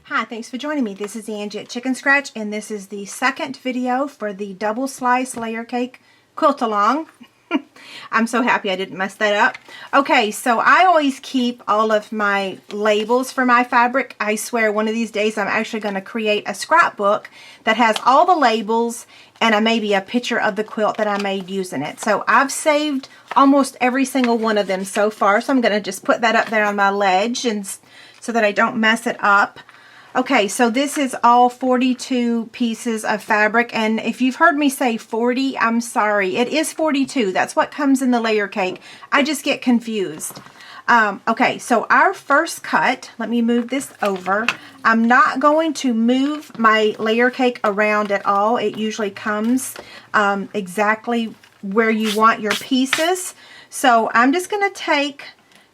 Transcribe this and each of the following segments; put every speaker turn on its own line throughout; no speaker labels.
Hi, thanks for joining me. This is Angie at ChicnScratch, and this is the second video for the double slice layer cake quilt along. I'm so happy I didn't mess that up. Okay, so I always keep all of my labels for my fabric. I swear one of these days I'm actually going to create a scrapbook that has all the labels and maybe a picture of the quilt that I made using it. So I've saved almost every single one of them so far, so I'm going to just put that up there on my ledge and so that I don't mess it up. Okay, so this is all 42 pieces of fabric, and if you've heard me say 40, I'm sorry. It is 42. That's what comes in the layer cake. I just get confused. Okay, so our first cut, let me move this over. I'm not going to move my layer cake around at all. It usually comes exactly where you want your pieces. So I'm just going to take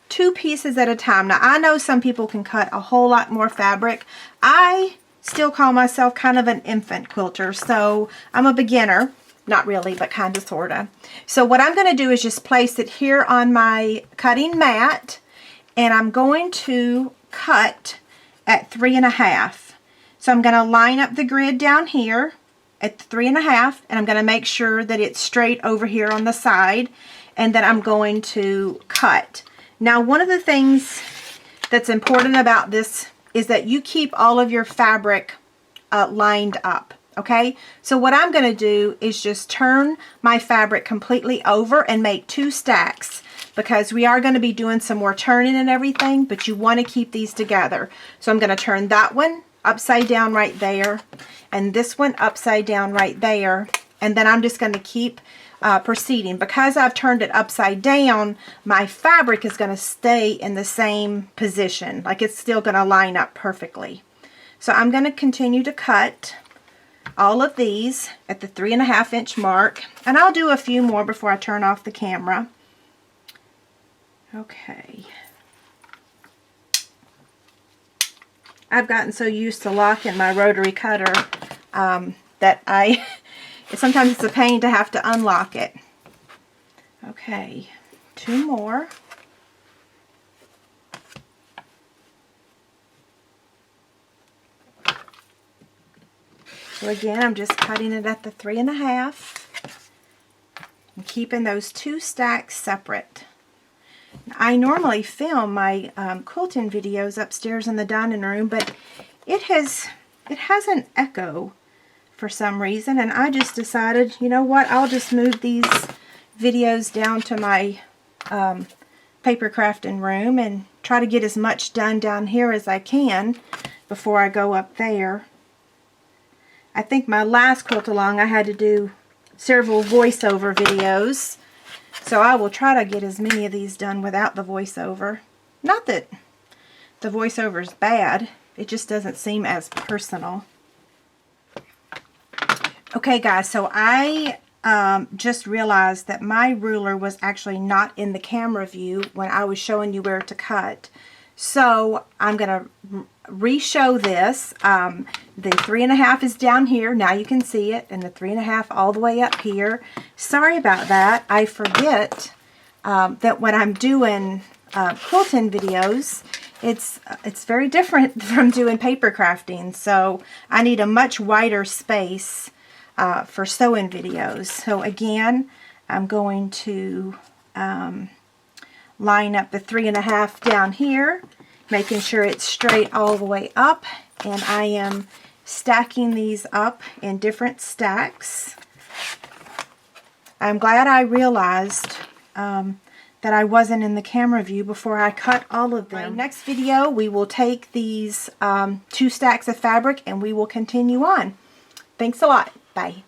2 pieces at a time. Now, I know some people can cut a whole lot more fabric. I still call myself kind of an infant quilter, so I'm a beginner. Not really, but kind of, sort of. So what I'm going to do is just place it here on my cutting mat, and I'm going to cut at 3.5. So I'm going to line up the grid down here at 3.5, and I'm going to make sure that it's straight over here on the side, and then I'm going to cut. Now, one of the things that's important about this is that you keep all of your fabric lined up, okay? So what I'm going to do is just turn my fabric completely over and make 2 stacks, because we are going to be doing some more turning and everything, but you want to keep these together. So I'm going to turn that one upside down right there, and this one upside down right there, and then I'm just going to keep proceeding. Because I've turned it upside down, my fabric is going to stay in the same position, like it's still going to line up perfectly. So I'm going to continue to cut all of these at the 3.5 inch mark, and I'll do a few more before I turn off the camera. Okay. I've gotten so used to locking my rotary cutter that sometimes it's a pain to have to unlock it. Okay, 2 more. So again, I'm just cutting it at the 3.5 and keeping those 2 stacks separate. I normally film my quilting videos upstairs in the dining room, but it has an echo for some reason, and I just decided, you know what, I'll just move these videos down to my paper crafting room and try to get as much done down here as I can before I go up there. I think my last quilt along I had to do several voiceover videos, so I will try to get as many of these done without the voiceover. Not that the voiceover is bad, it just doesn't seem as personal. Okay guys, so I just realized that my ruler was actually not in the camera view when I was showing you where to cut. So I'm going to re-show this. The 3.5 is down here. Now you can see it, and the 3.5 all the way up here. Sorry about that. I forget that when I'm doing quilting videos, it's very different from doing paper crafting. So I need a much wider space for sewing videos. So again, I'm going to line up the 3.5 down here, making sure it's straight all the way up, and I am stacking these up in different stacks. I'm glad I realized that I wasn't in the camera view before I cut all of them. In the next video, we will take these 2 stacks of fabric and we will continue on. Thanks a lot. Bye.